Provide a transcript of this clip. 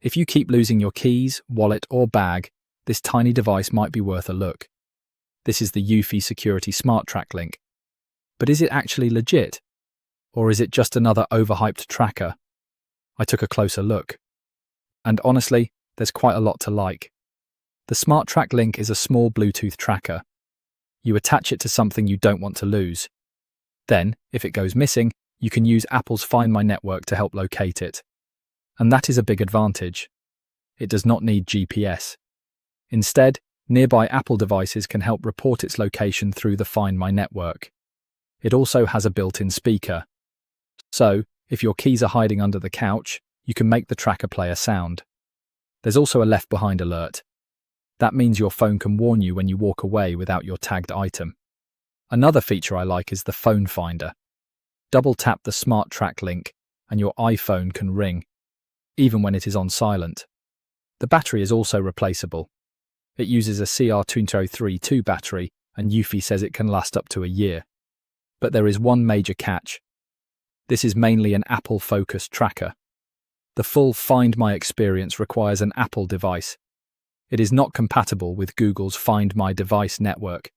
If you keep losing your keys, wallet, or bag, this tiny device might be worth a look. This is the Eufy Security SmartTrack link. But is it actually legit? Or is it just another overhyped tracker? I took a closer look. And honestly, there's quite a lot to like. The SmartTrack link is a small Bluetooth tracker. You attach it to something you don't want to lose. Then, if it goes missing, you can use Apple's Find My network to help locate it. And that is a big advantage. It does not need GPS. Instead, nearby Apple devices can help report its location through the Find My network. It also has a built-in speaker. So, if your keys are hiding under the couch, you can make the tracker play a sound. There's also a left behind alert. That means your phone can warn you when you walk away without your tagged item. Another feature I like is the phone finder. Double tap the SmartTrack link and your iPhone can ring, even when it is on silent. The battery is also replaceable. It uses a CR2032 battery and Eufy says it can last up to a year. But there is one major catch. This is mainly an Apple-focused tracker. The full Find My experience requires an Apple device. It is not compatible with Google's Find My device network.